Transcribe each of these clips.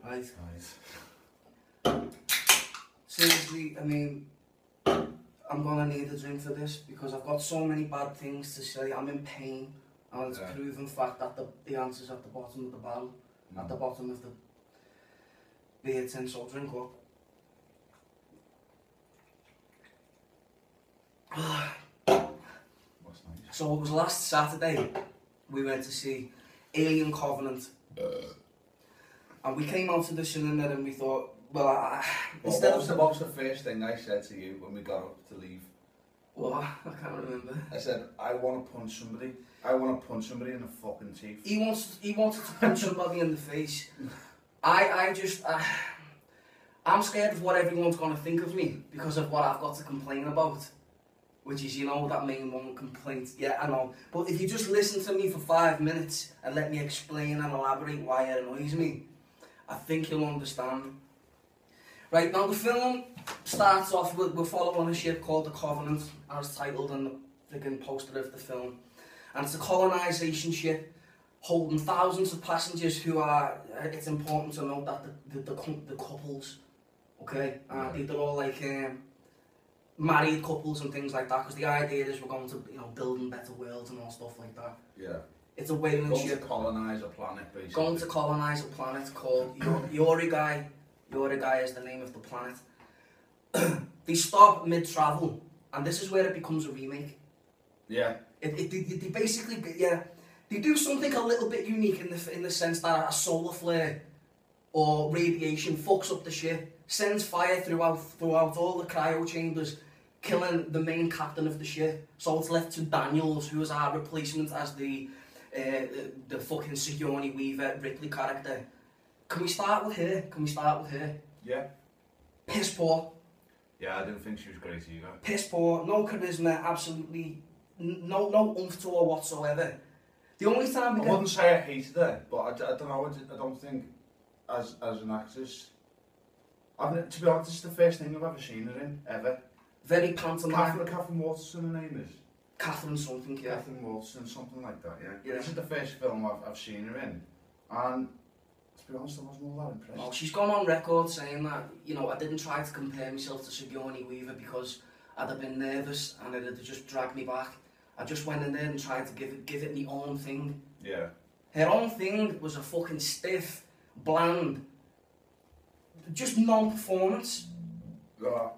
Right. Seriously, I mean, I'm gonna need a drink for this because I've got so many bad things to say. I'm in pain, and it's a proven fact that the answer's at the bottom of the barrel, at the bottom of the beer tin. So drink up. So it was last Saturday. We went to see Alien Covenant, and we came out to the cinema and we thought, well, what was the first thing I said to you when we got up to leave? What? I can't remember. I said, I want to punch somebody. I want to punch somebody in the fucking teeth. He wanted to punch somebody in the face. I'm scared of what everyone's going to think of me because of what I've got to complain about. Which is, you know, that main one complaint. Yeah, I know. But if you just listen to me for 5 minutes and let me explain and elaborate why it annoys me, I think you'll understand. Right, now the film starts off with, we're following a ship called the Covenant, as titled in the friggin' poster of the film. And it's a colonisation ship holding thousands of passengers who are, it's important to note that the couples, okay? They're all like married couples and things like that, because the idea is we're going to, you know, building better worlds and all stuff like that. Yeah. It's a whaling ship. Going to colonise a planet, basically. Going to colonise a planet called Yorigai. Yorigai is the name of the planet. They stop mid-travel, and this is where it becomes a remake. Yeah. They basically, yeah, they do something a little bit unique in the sense that a solar flare or radiation fucks up the ship, sends fire throughout all the cryo chambers, killing the main captain of the ship. So it's left to Daniels, who is our replacement as the fucking Sigourney Weaver Ripley character. Can we start with her? Yeah. Piss poor. Yeah, I didn't think she was great either. Piss poor, no charisma, absolutely no oomph to her whatsoever. The only time I wouldn't say I hated her, but I don't know. I don't think as an actress. To be honest, it's the first thing I've ever seen her in ever. Very pantomime. Catherine Waterston, her name is. Catherine something, yeah. Catherine Waterston, something like that, yeah. Yeah. This is the first film I've seen her in, and to be honest, I wasn't all that impressed. Well, she's gone on record saying that, you know, I didn't try to compare myself to Sigourney Weaver because I'd have been nervous and it'd have just dragged me back. I just went in there and tried to give it my own thing. Yeah. Her own thing was a fucking stiff, bland, just non-performance.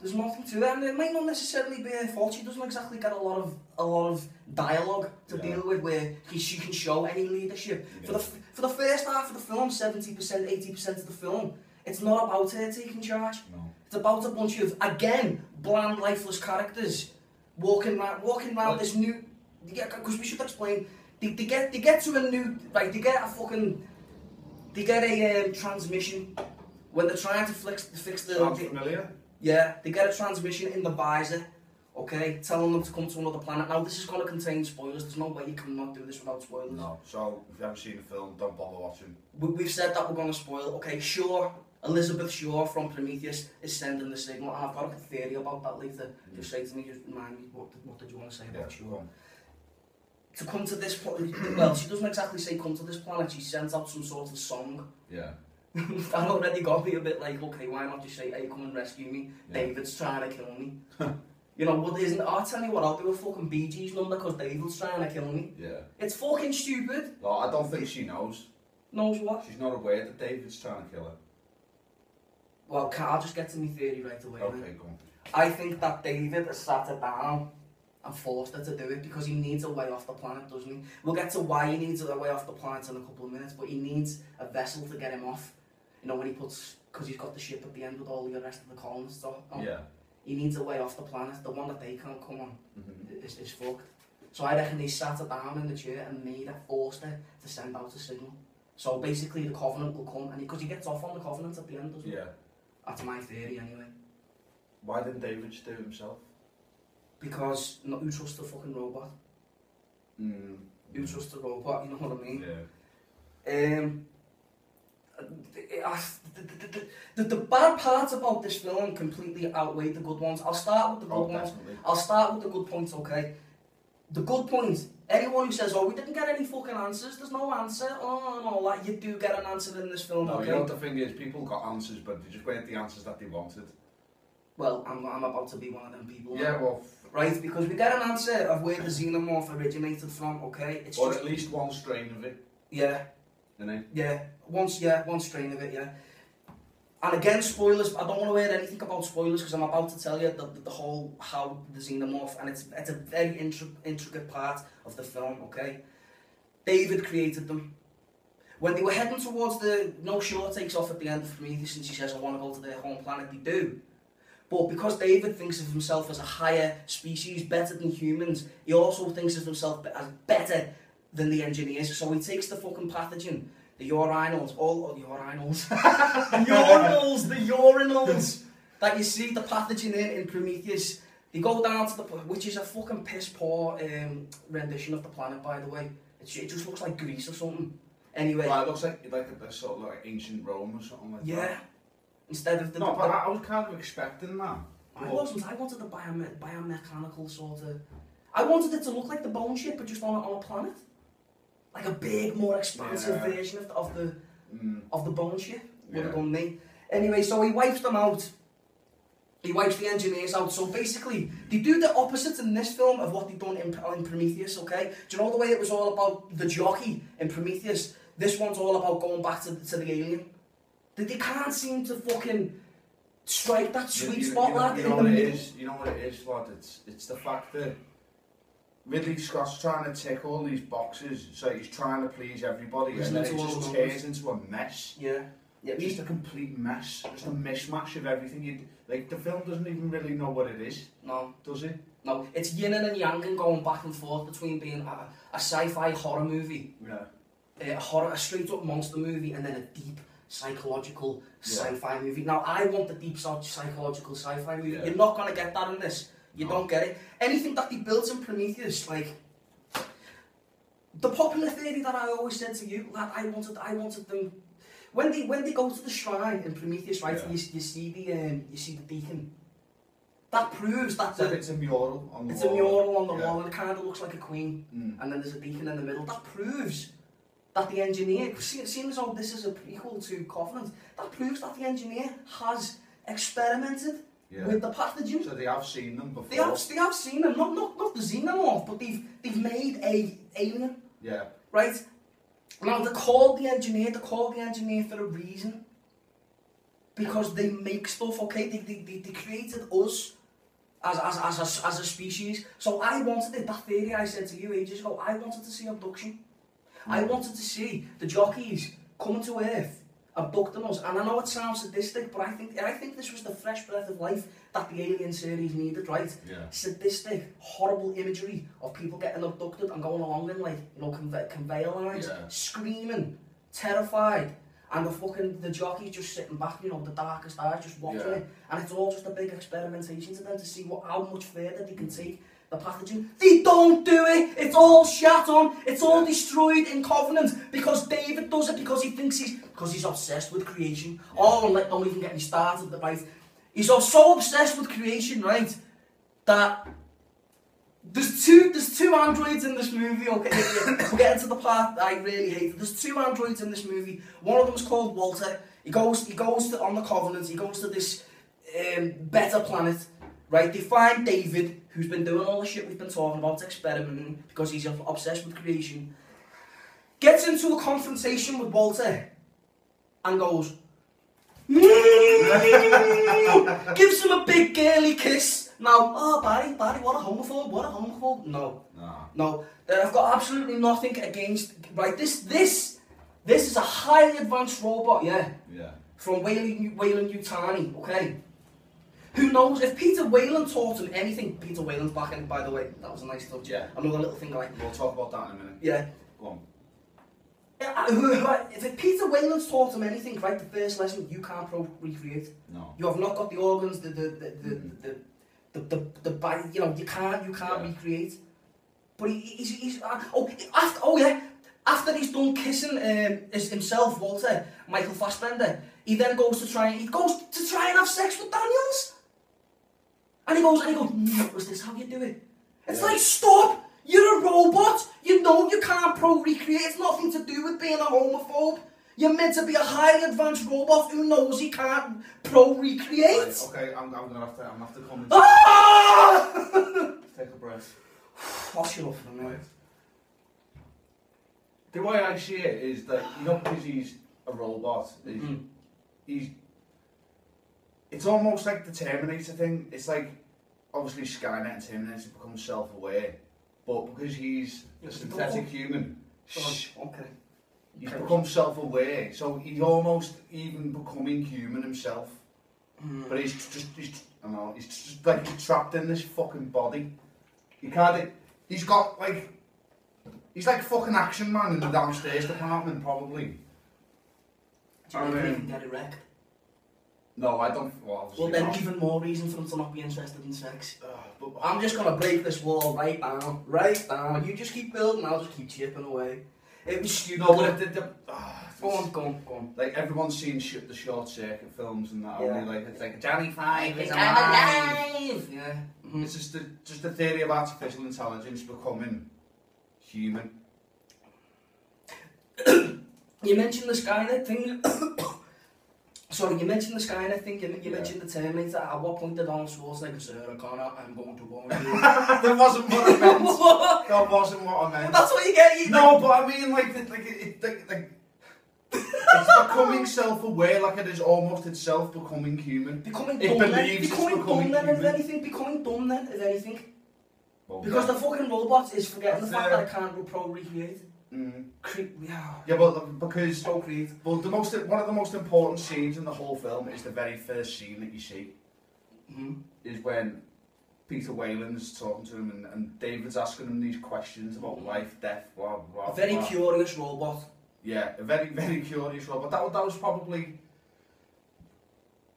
There's nothing to that, and it might not necessarily be her fault. She doesn't exactly get a lot of dialogue to deal with where she can show any leadership. Yeah. For the first half of the film, 70%, 80% of the film, it's not about her taking charge. No. It's about a bunch of, again, bland, lifeless characters walking around this new. Yeah, because we should explain. They get to a new, like they get a transmission when they're trying to fix the. Sounds familiar. Yeah, they get a transmission in the visor, okay, telling them to come to another planet. Now, this is going to contain spoilers. There's no way you cannot do this without spoilers. No, so if you haven't seen the film, don't bother watching. We've said that we're going to spoil. Okay, Shaw, Elizabeth Shaw from Prometheus is sending the signal, and I've got a theory about that later. Just say to me, just remind me, what did you want to say about Shaw? To come to this planet, well, she doesn't exactly say come to this planet, she sends out some sort of song. Yeah. That already got me a bit like, okay, why not just say, hey, come and rescue me? Yeah. David's trying to kill me. You know, what isn't? I'll tell you what, I'll do a fucking Bee Gees number because David's trying to kill me. Yeah. It's fucking stupid. No, I don't think she knows. Knows what? She's not aware that David's trying to kill her. Well, I'll just get to my theory right away. Okay, go on. I think that David has sat her down and forced her to do it because he needs a way off the planet, doesn't he? We'll get to why he needs a way off the planet in a couple of minutes, but he needs a vessel to get him off. You know, when he puts, because he's got the ship at the end with all the rest of the colonists on. Yeah. He needs a way off the planet. The one that they can't come on is fucked. So I reckon they sat her down in the chair and made her, forced her to send out a signal. So basically the Covenant will come, and because he gets off on the Covenant at the end, doesn't he? Yeah. That's my theory anyway. Why didn't David just do it himself? Because who trusts the fucking robot? Who trusts the robot, you know what I mean? Yeah. The bad parts about this film completely outweigh the good ones. I'll start with the good ones. Definitely. I'll start with the good points, okay? The good point Anyone who says, oh, we didn't get any fucking answers, there's no answer, oh, and all that, you do get an answer in this film, No, okay? you know what the thing is, people got answers, but they just weren't the answers that they wanted. Well, I'm about to be one of them people. Yeah, well... Right, because we get an answer of where the xenomorph originated from, okay? It's or just, at least one strain of it. Yeah. Innit? Yeah, one strain of it, yeah. And again, spoilers, I don't want to hear anything about spoilers because I'm about to tell you the whole, how the xenomorph, and it's a very intricate part of the film, okay? David created them. When they were heading towards no Shaw takes off at the end of Prometheus and she says, I want to go to their home planet, they do. But because David thinks of himself as a higher species, better than humans, he also thinks of himself as better than the engineers. So he takes the fucking pathogen, the urinals, the urinals that you see the pathogen in Prometheus. They go down to which is a fucking piss poor rendition of the planet, by the way. It just looks like Greece or something. Anyway. Well, it looks like a sort of like ancient Rome or something like that. Yeah. Instead of No, but I was kind of expecting that. I wasn't. I wanted the biomechanical sort of... I wanted it to look like the bone ship, but just on a planet. Like a big, more expansive version of the bone ship. Would have done me. Anyway, so he wipes them out. He wipes the engineers out. So basically, they do the opposite in this film of what they've done in Prometheus, okay? Do you know the way it was all about the jockey in Prometheus? This one's all about going back to the alien. They can't seem to fucking strike that sweet spot, lad. You know what it is? You know what it is, lad? It's the fact that Ridley Scott's trying to tick all these boxes, so he's trying to please everybody, and then it just turns into a mess. Yeah. Just a complete mess. Just a mishmash of everything. Like, the film doesn't even really know what it is. No. Does it? No. It's yin and yang and going back and forth between being a sci-fi horror movie, a straight-up monster movie, and then a deep psychological sci-fi movie. Now, I want the deep psychological sci-fi movie. You're not going to get that in this. You don't get it. Anything that they built in Prometheus, like the popular theory that I always said to you, lad, I wanted them when they go to the shrine in Prometheus, right? You see the deacon. That proves that it's a mural on the wall. It's a mural on the wall, and it kind of looks like a queen, and then there's a deacon in the middle. That proves that the engineer, seeing as though this is a prequel to Covenant, that proves that the engineer has experimented with the pathogen. So they have seen them before. They have seen them, not the xenomorph, but they've made a alien. Yeah. Right? Now they called the engineer for a reason. Because they make stuff, okay? They created us as a species. So I wanted it, that theory I said to you ages ago, I wanted to see abduction. I wanted to see the jockeys coming to Earth, abducting us. And I know it sounds sadistic, but I think this was the fresh breath of life that the Alien series needed, right? Yeah. Sadistic, horrible imagery of people getting abducted and going along in, like, you know, conveyor lines, screaming, terrified. And the jockey's just sitting back, you know, the darkest eyes, just watching it. And it's all just a big experimentation to them to see how much further they can take the pathogen. They don't do it! It's all shat on, it's all destroyed in Covenant because David does it because he thinks because he's obsessed with creation. Oh, and don't even get me started, right? He's so obsessed with creation, right, that there's two androids in this movie, okay? We'll get into the part that I really hate. There's two androids in this movie. One of them is called Walter. He goes on the Covenant, he goes to this better planet, right? They find David, who's been doing all the shit we've been talking about, experimenting, because he's obsessed with creation. Gets into a confrontation with Walter, and goes, gives him a big girly kiss. Now, oh, Barry, what a homophobe, No. I've got absolutely nothing against, right, this is a highly advanced robot, from Weyland-Yutani, okay? Who knows, if Peter Weyland taught him anything, Peter Weyland's back in, by the way, that was a nice touch. Yeah. Another little thing like... We'll talk about that in a minute. Yeah. Go on. If Peter Weyland's taught him anything, right, the first lesson, you can't recreate. No. You have not got the organs, the body, you know, you can't recreate. But he's after he's done kissing himself, Walter, Michael Fassbender, he then goes to try and have sex with Daniels. And he goes, is this how you do it? It's like, stop! You're a robot. You know you can't pro-recreate. It's nothing to do with being a homophobe. You're meant to be a highly advanced robot who knows he can't pro-recreate. Right, okay, I'm gonna have to come. Ah! Take a breath. What's your for me? The way I see it is that, you know, because he's a robot, he's it's almost like the Terminator thing. It's like, obviously Skynet and Terminator become self-aware, but because he's a synthetic human, okay, he's become self-aware, so he's almost even becoming human himself. But he's just like he's trapped in this fucking body. He can't. He's got like. He's like fucking Action Man in the downstairs department, probably. Do you think he can get erect? No, I don't. Well then not. Even more reason for him to not be interested in sex. But I'm just gonna break this wall right now. Right now. You just keep building, I'll just keep chipping away. It was stupid. No, but go on. Like, everyone's seen the Short Circuit films and that. Yeah. Only like, it's like Johnny Five is alive. Yeah. It's just the theory of artificial intelligence becoming human. You mentioned the Skynet thing. Sorry, you mentioned the Skynet thing. You mentioned the Terminator. At what point did Arnold Schwarzenegger say, Connor, I'm going to warn you? That wasn't what I meant. That wasn't what I meant. That's what you get. No, but I mean, it's becoming self-aware, like it is almost itself becoming human. Becoming dumb then. Becoming dumb then, if anything. Becoming dumb then, if anything. Well, because the fucking robot is forgetting the fact that it can't pro-recreate. Yeah, but because procreate. Well, one of the most important scenes in the whole film is the very first scene that you see. Is when Peter Whalen's talking to him and David's asking him these questions about life, death, blah blah. A very curious robot. Yeah, a very, very curious robot. That was probably.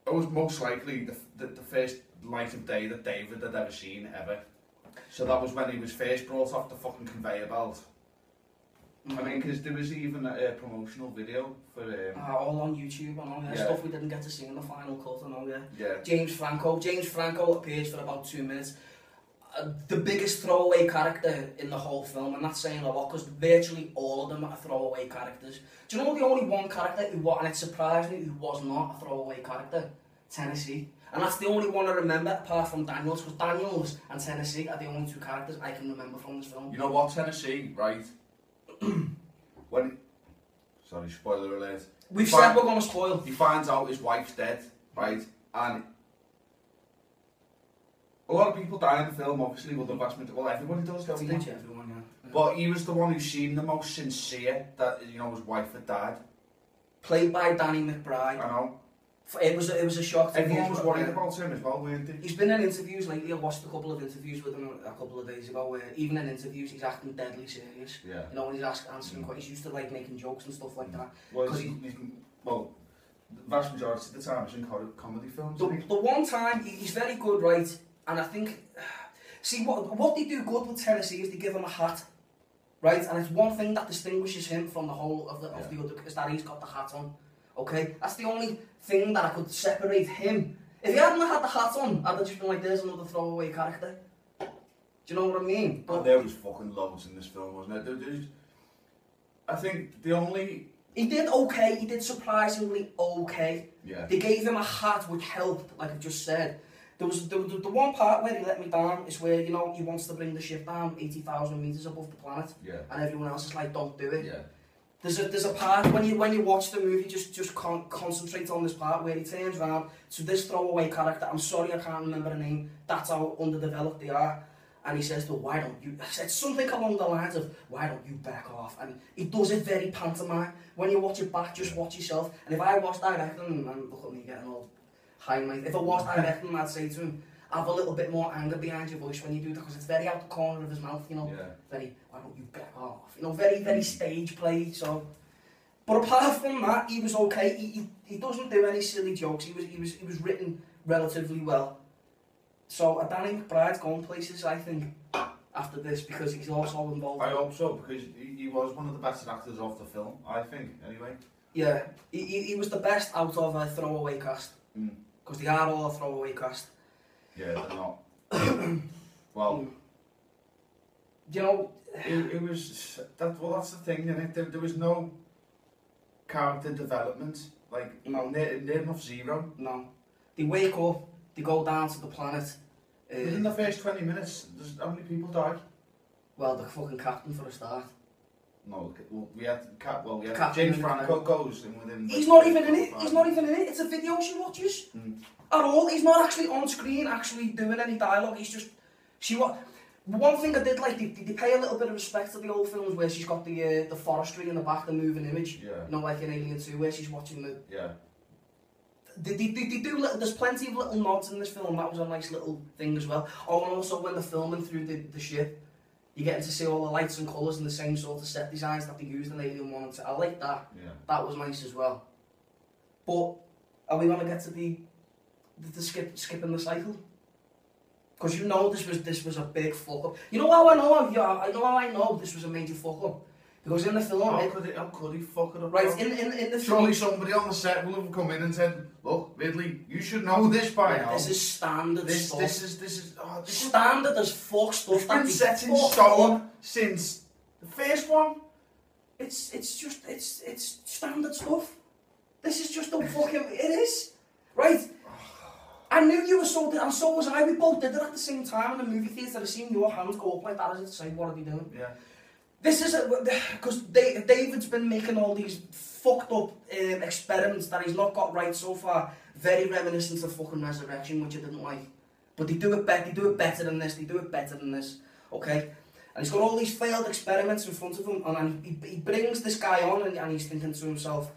It was most likely the first light of day that David had ever seen ever. So that was when he was first brought off the fucking conveyor belt. I mean, because there was even a promotional video for... all on YouTube and all that stuff we didn't get to see in the final cut and all, yeah. James Franco appears for about 2 minutes. The biggest throwaway character in the whole film, and that's saying a lot because virtually all of them are throwaway characters. Do you know the only one character who was, and it surprised me, who was not a throwaway character? Tennessee. And that's the only one I remember apart from Daniels, because Daniels and Tennessee are the only two characters I can remember from this film. You know what, Tennessee, right? Sorry, spoiler alert. We've said we're going to spoil. He finds out his wife's dead, right? And a lot of people die in the film, obviously, with the vast majority. Well, everybody does, don't they? Everyone, yeah. But he was the one who seemed the most sincere that, you know, his wife had died. Played by Danny McBride. I know. It was a shock to me. Everyone was worried about him as well, weren't they? He's been in interviews lately. I watched a couple of interviews with him a couple of days ago where even in interviews he's acting deadly serious. Yeah. You know, when he's answering questions, he's used to like making jokes and stuff like that. Well, the vast majority of the time he's in comedy films. The one time, he's very good, right? And I think, see, what they do good with Tennessee is they give him a hat, right? And it's one thing that distinguishes him from the whole of the other, is that he's got the hat on. Okay, that's the only thing that I could separate him. If he hadn't had the hat on, I'd have just been like, there's another throwaway character. Do you know what I mean? But there was fucking loads in this film, wasn't there? I think the only... He did okay, he did surprisingly okay. Yeah. They gave him a hat which helped, like I just said. There was the one part where he let me down is where, you know, he wants to bring the ship down 80,000 metres above the planet. Yeah. And everyone else is like, don't do it. Yeah. There's a part when you watch the movie, just concentrate on this part where he turns around to this throwaway character. I'm sorry I can't remember the name. That's how underdeveloped they are. And he says to her, why don't you... It's something along the lines of, why don't you back off? And he does it very pantomime. When you watch it back, just watch yourself. And if I was directing, and look at me getting all high mic. If I was directing, I'd say to him, have a little bit more anger behind your voice when you do that, because it's very out the corner of his mouth, you know. Yeah. Very, why don't you back off? You know, very, very stage play, so... But apart from that, he was okay. He doesn't do any silly jokes. He was written relatively well. So Danny McBride's going places, I think, after this, because he's also involved. I hope so, because he was one of the best actors of the film, I think, anyway. Yeah, he was the best out of a throwaway cast. Because they are all a throwaway cast. Yeah, they're not. Well, You know, it was well. That's the thing, innit? There was no character development, like No. near enough zero. no. They wake up, they go down to the planet. Within the first 20 minutes, how many people died? Well, the fucking captain for a start. No, well, we had Captain James in Franco goes in within. He's not even in it. He's not even in it. It's a video she watches. At all. He's not actually on screen, actually doing any dialogue. He's just one thing I did like, they pay a little bit of respect to the old films where she's got the forestry in the back, the moving image. Yeah. You know, like in Alien 2, where she's watching the. Yeah. They do there's plenty of little nods in this film. That was a nice little thing as well. Oh, and also when they're filming through the ship, you're getting to see all the lights and colours and the same sort of set designs that they used in Alien 1 and 2. I like that. Yeah. That was nice as well. But are we going to get to the skipping the cycle? Because you know this was a big fuck up. You know how I know? I know how I know this was a major fuck up. Because in the film, how could he fuck it up? Right, in the surely film, somebody on the set will have come in and said, "Look, Ridley, you should know this by now. This is standard stuff. This is standard as fuck stuff. It's been set in stone since the first one. It's standard stuff. This is just fucking. It is right. I knew you were so, and so was I. We both did it at the same time in the movie theatre. I seen your hands go up like that as if to say, "What are they doing?" Yeah. This is because David's been making all these fucked up experiments that he's not got right so far. Very reminiscent of fucking Resurrection, which I didn't like. But they do it better. They do it better than this. They do it better than this. Okay. And he's got all these failed experiments in front of him, and he brings this guy on, and he's thinking to himself,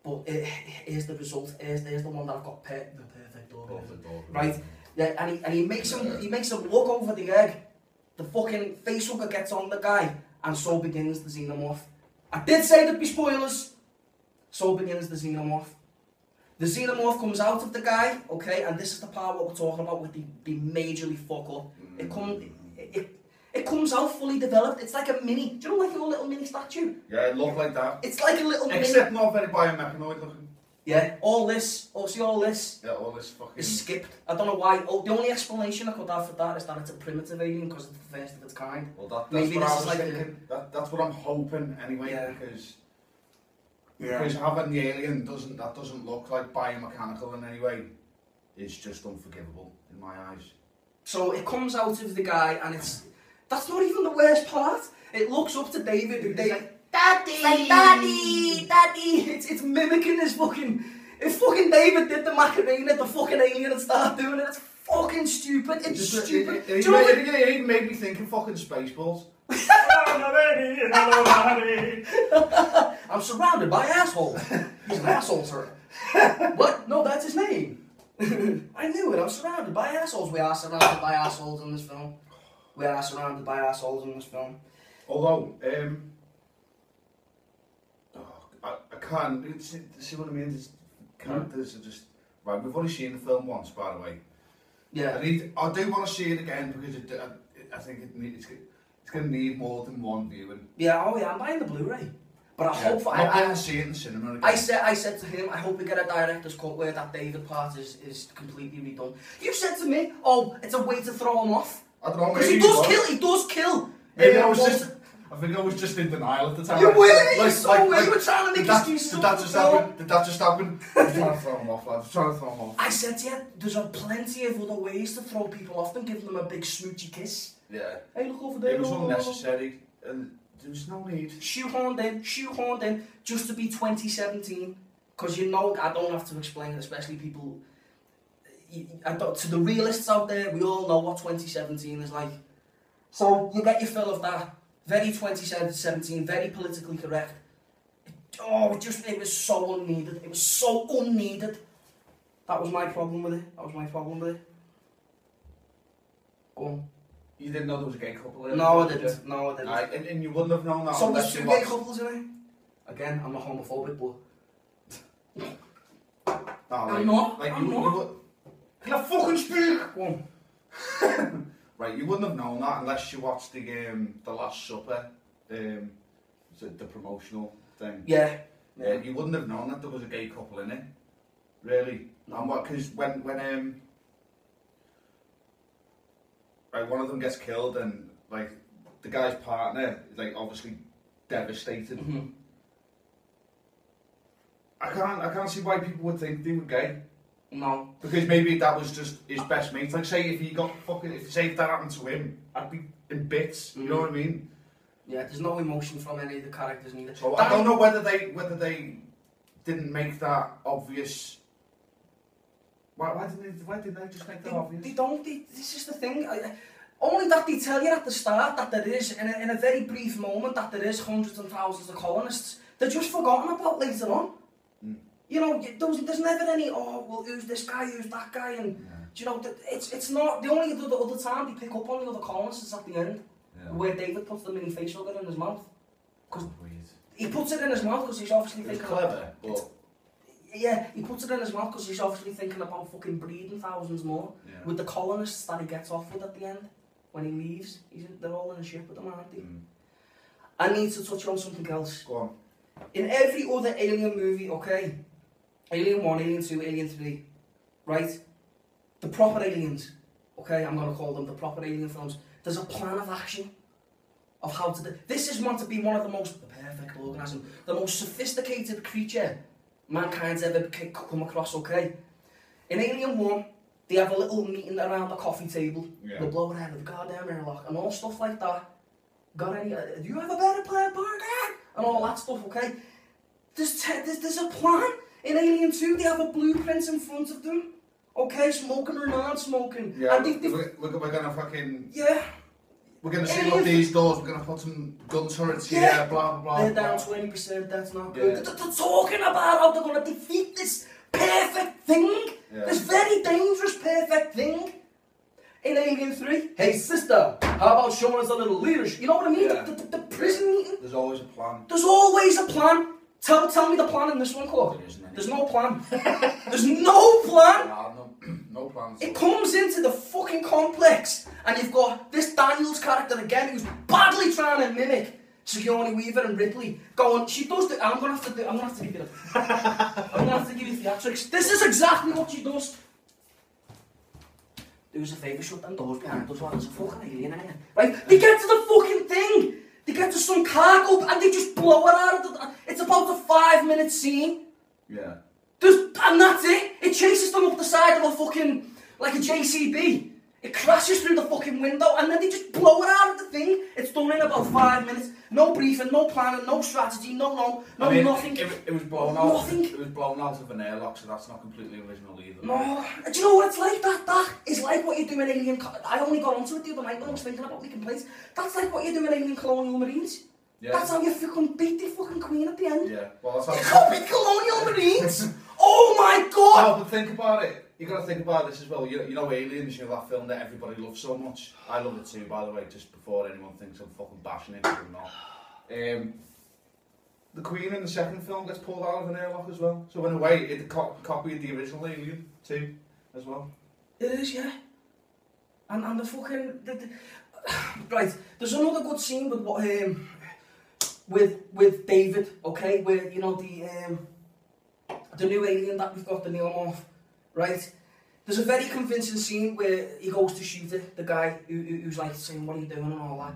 "But here's the result. Here's the one that I've got the perfect organ, right?" Yeah. And he makes him look over the egg. The fucking facehugger gets on the guy. And so begins the xenomorph. I did say there'd be spoilers. So begins the xenomorph. The xenomorph comes out of the guy, okay, and this is the part what we're talking about with the majorly fuck up. It comes out fully developed. It's like a mini. Do you know like your little mini statue? Yeah, it looked like that. It's like a little Except mini. not very biomechanoid looking. Yeah, all this. Yeah, all this fucking is skipped. I don't know why. Oh, the only explanation I could have for that is that it's a primitive alien because it's the first of its kind. Well, that's maybe what this I was is like thinking. That's what I'm hoping anyway, Yeah. because having the alien doesn't look like biomechanical in any way. It's just unforgivable in my eyes. So it comes out of the guy, and that's not even the worst part. It looks up to David, who they Daddy! Like, Daddy! It's mimicking his fucking... If fucking David did the Macarena, the fucking alien would start doing it. It's fucking stupid. It's stupid. It made me think of fucking Spaceballs. I'm surrounded by assholes. He's an asshole, sir. What? No, that's his name. I knew it. I'm surrounded by assholes. We are surrounded by assholes in this film. Although, I can't see what I mean. These characters are just right. We've only seen the film once, by the way. Yeah. I do want to see it again because I think it's going to need more than one viewing. Yeah. Oh yeah. I'm buying the Blu-ray, but I hope I'm not going to see it in the cinema again. I said to him, I hope we get a director's cut where that David part is completely redone. You said to me, "Oh, it's a way to throw him off." I don't know. Because he does kill. Maybe I think I was just in denial at the time. You were, you were trying to make excuses. Did that just happen? Did that just happen? I was trying to throw him off, lads. I said to you, there's plenty of other ways to throw people off than giving them a big smoochy kiss. Yeah. Hey, look over there. It was unnecessary, and there was no need. Shoehorned in, just to be 2017. Because you know, I don't have to explain it, especially people... to the realists out there, we all know what 2017 is like. So, you get your fill of that. Very 2017, very politically correct. It was so unneeded. It was so unneeded. That was my problem with it. Go on. You didn't know there was a gay couple in it? No, I didn't. And you wouldn't have known that. So there's two gay couples in it? Again, I'm not homophobic, but... I'm not. Can I fucking speak? Go on. Right, you wouldn't have known that unless you watched the Last Supper, the promotional thing. Yeah. You wouldn't have known that there was a gay couple in it, really. And because when right, one of them gets killed and like the guy's partner, like, obviously devastated. I can't see why people would think they were gay. No. Because maybe that was just his best mate. Like, say if if that happened to him, I'd be in bits. You know what I mean? Yeah, there's no emotion from any of the characters neither. So I don't know whether they didn't make that obvious. Why didn't they just make that obvious? They don't. This is the thing. Only that they tell you at the start that there is, in a very brief moment, that there is hundreds and thousands of colonists. They're just forgotten about later on. You know, there's never any, oh, well, who's this guy, who's that guy, and, you know, it's not, the only other time they pick up on the other colonists is at the end, where David puts the mini face hugger in his mouth. Cause he puts it in his mouth because he's obviously thinking... clever, but... Yeah, he puts it in his mouth because he's obviously thinking about fucking breeding thousands more, with the colonists that he gets off with at the end, when he leaves. They're all in a ship with him, aren't they? I need to touch on something else. Go on. In every other Alien movie, okay? Alien 1, Alien 2, Alien 3, right? The proper aliens, okay? I'm going to call them the proper alien films. There's a plan of action of how to do... This is meant to be one of the most... The perfect organism. The most sophisticated creature mankind's ever come across, okay? In Alien 1, they have a little meeting around the coffee table. They'll blow it out of the goddamn airlock and all stuff like that. Got any... do you have a better plan, Parker? And all that stuff, okay? There's a plan. In Alien 2, they have a blueprint in front of them. Okay, smoking or non-smoking. Yeah, and we're gonna fucking... Yeah. We're gonna seal up these doors, we're gonna put some gun turrets here, blah, blah, blah. They're down 20%, that's not good. They're talking about how they're gonna defeat this perfect thing. This very dangerous perfect thing. In Alien 3, hey sister, how about showing us a little leadership? You know what I mean? The prison meeting. There's always a plan. There's always a plan. Tell me the plan in this one, Clark. There's no plan. There's no plan. No plans. It comes into the fucking complex, and you've got this Daniels character again, who's badly trying to mimic Sigourney Weaver and Ripley. Going, she does the. I'm gonna have to give you the. I'm gonna have to give you theatrics. This is exactly what she does. Do us a favour, shut them doors behind us while there's a fucking alien in here. Right? They get to the fucking thing. They get to some cargo and they just blow it out of the... It's about a 5-minute scene. Yeah. And that's it. It chases them up the side of a fucking... like a JCB. It crashes through the fucking window and then they just blow it out of the thing. It's done in about 5 minutes. No briefing, no planning, no strategy, nothing. It was blown out. Nothing. It was blown out of an airlock, so that's not completely original either. No. Do you know what it's like? That is like what you do in Alien... I only got onto it the other night when I was thinking about making plays. That's like what you do in Alien Colonial Marines. Yeah. That's how you fucking beat the fucking queen at the end. Yeah. Well, that's how... You can't beat Colonial Marines! Oh my god! No, but think about it. You got to think about this as well. You know Aliens, you know that film that everybody loves so much. I love it too, by the way, just before anyone thinks I'm fucking bashing it, because I'm not. The Queen in the second film gets pulled out of an airlock as well. So in a way, it's a copy of the original Alien too, as well. It is, yeah. And the fucking... right, there's another good scene with what with David, okay, where, you know, the new alien that we've got, the neomorph. Right? There's a very convincing scene where he goes to shoot it, the guy who's like saying, what are you doing and all that.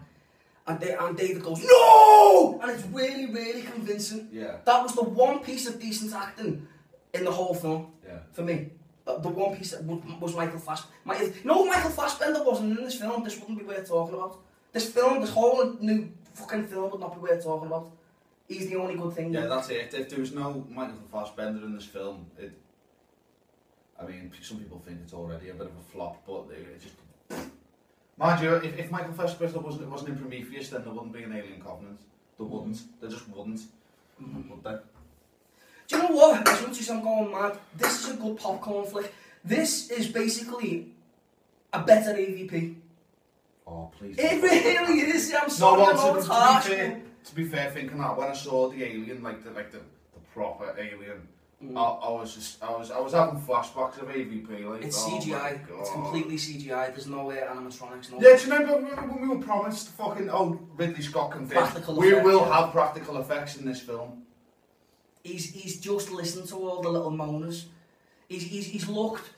And David goes, no! And it's really, really convincing. Yeah. That was the one piece of decent acting in the whole film, for me. The one piece that was Michael Fassbender. No, Michael Fassbender wasn't in this film, this wouldn't be worth talking about. This whole new fucking film would not be worth talking about. He's the only good thing. Yeah, that's it. If there was no Michael Fassbender in this film, I mean, some people think it's already a bit of a flop, but it just... Mind you, if Michael Fassbender wasn't in Prometheus, then there wouldn't be an Alien Covenant. There wouldn't. There just wouldn't. Would they? Do you know what? As much as I'm going mad, this is a good popcorn flick. This is basically a better AVP. Oh, please. It really is. I'm sorry, I know it's harsh. To be fair, thinking that when I saw the alien, like the proper alien, I was having flashbacks of AVP. Like, it's CGI. It's completely CGI. There's no animatronics. No. Yeah, do you remember when we were promised fucking Ridley Scott confirmed we will have practical effects in this film? He's just listened to all the little moaners. He's looked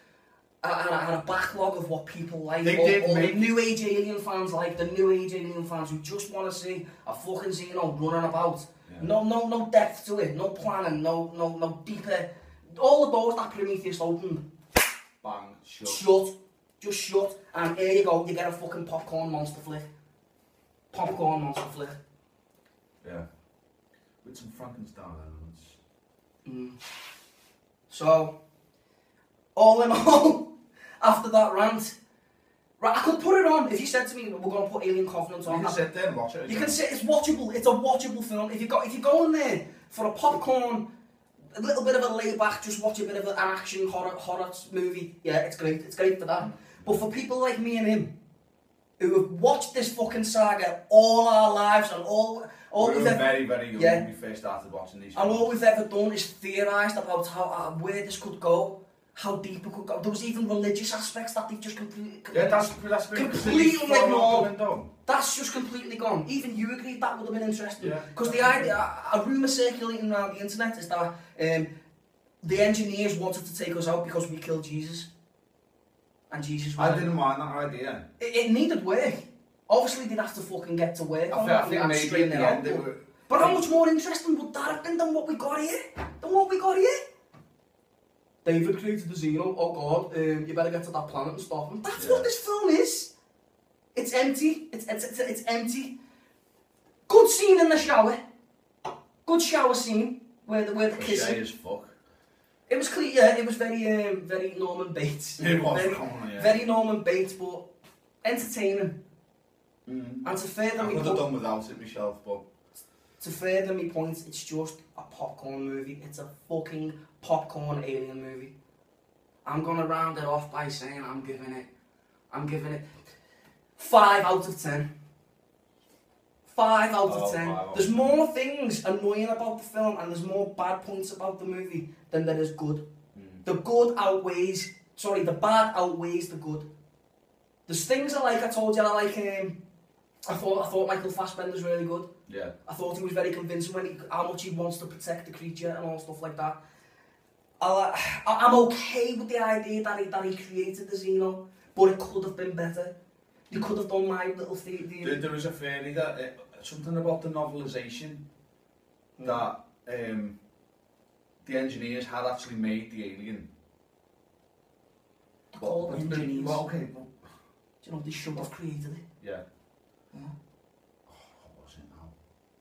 and a backlog of what people like. They all, did all make... the New Age Alien fans like, the New Age Alien fans who just want to see a fucking Xeno running about. Yeah. No depth to it, no planning, no deeper. All the doors that Prometheus opened, bang, shut. Just shut, and here you go, you get a fucking popcorn monster flick. Popcorn monster flick. Yeah. With some Frankenstein elements. So, all in all, after that rant, right, I could put it on. If you said to me, we're going to put Alien Covenant on. You can sit there and watch it. You can sit, it's watchable, it's a watchable film. If you go in there for a popcorn, a little bit of a lay back, just watch a bit of an action horror movie, yeah, it's great for that. But for people like me and him, who have watched this fucking saga all our lives and all we were very young when we first started watching these films. And all we've ever done is theorised about how where this could go, how deep it could go. There was even religious aspects that they've just completely completely ignored. That's just completely gone. Even you agreed that would have been interesting. Because the idea, a rumour circulating around the internet is that the engineers wanted to take us out because we killed Jesus. And Jesus was... I didn't mind that idea. It needed work. Obviously they'd have to fucking get to work on I think maybe in the end they were... But how much more interesting would that have been than what we got here? David created the Xeno, oh god, you better get to that planet and stop him. That's what this film is. It's empty. It's empty. Good scene in the shower. Good shower scene where the kissing. As fuck. It was clear. Yeah, it was very Norman Bates. It was very Norman Bates, but entertaining. And to further I could have done without it myself, but to further my point, it's just a popcorn movie. It's a fucking popcorn alien movie. I'm gonna round it off by saying I'm giving it 5 out of 10. 5 out of 10. There's more things annoying about the film and there's more bad points about the movie than there is good. The bad outweighs the good. There's things I like. I told you I like. I thought Michael Fassbender's really good. Yeah. I thought he was very convincing how much he wants to protect the creature and all stuff like that. I'm okay with the idea that he created the Xeno, but it could have been better. You could have done my little theory. There was a theory that something about the novelisation that the engineers had actually made the alien. They're called engineers. Well, okay. Well, do you know they should have created it? Yeah. Yeah. What was it now?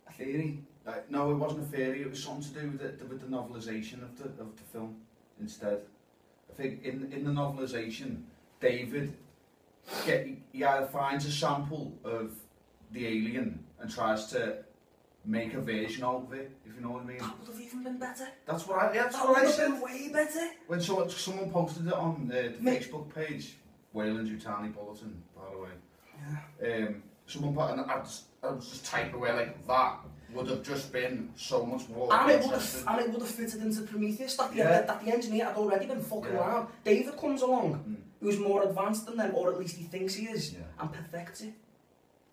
A theory? No, it wasn't a theory. It was something to do with the novelisation of the film instead. I think in the novelisation, David he either finds a sample of the alien and tries to make a version of it, if you know what I mean. That would have even been better. That's what I said. That would have been way better. When someone posted it on the Facebook page, Wayland's Utani Bulletin, by the way. Yeah. Someone put, and I was just typing away like that. Would have just been so much more interesting. And it would have fitted into Prometheus that the engineer had already been fucking around. David comes along, who's more advanced than them, or at least he thinks he is, and perfects it.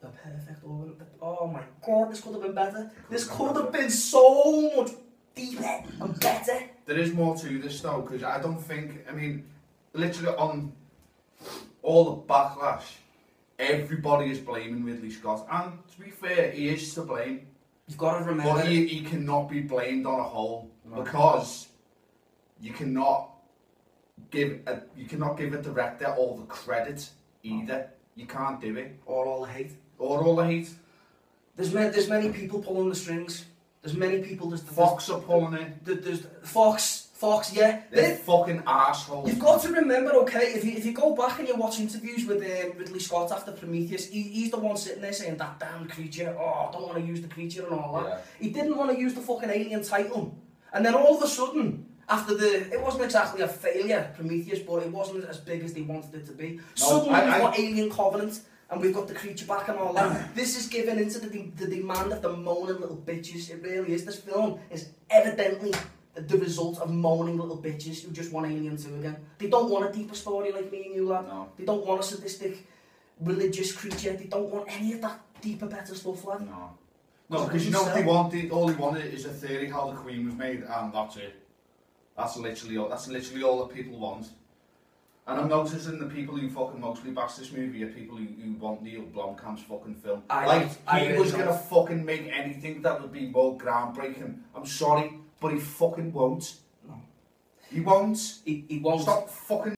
The perfect organ. Oh my god, this could have been better. This could have been so much deeper and better. There is more to this though, because I don't think, I mean, literally on all the backlash, everybody is blaming Ridley Scott, and to be fair, he is to blame. You've got to remember. But he cannot be blamed on a whole, because you cannot give a director all the credit either. You can't do it. Or all the hate. There's many people pulling the strings. There's many people. Fox are pulling it. There's Fox, yeah. They're fucking arseholes. You've got to remember, okay, if you go back and you watch interviews with Ridley Scott after Prometheus, he's the one sitting there saying, that damn creature, oh, I don't want to use the creature and all that. Yeah. He didn't want to use the fucking alien title. And then all of a sudden, after it wasn't exactly a failure, Prometheus, but it wasn't as big as they wanted it to be. No, suddenly we've got Alien Covenant, and we've got the creature back and all that. This is given into the demand of the moaning little bitches. It really is. This film is evidently the result of moaning little bitches who just want Alien 2 again. They don't want a deeper story like me and you, lad. No. They don't want a sadistic, religious creature. They don't want any of that deeper, better stuff, lad. No, because you know what they want? All they wanted is a theory how the Queen was made, and that's it. That's literally all that people want. And I'm noticing the people who fucking mostly bash this movie are people who want Neil Blomkamp's fucking film. He was gonna fucking make anything that would be more groundbreaking. I'm sorry, but he fucking won't. No. He won't. He won't. Stop fucking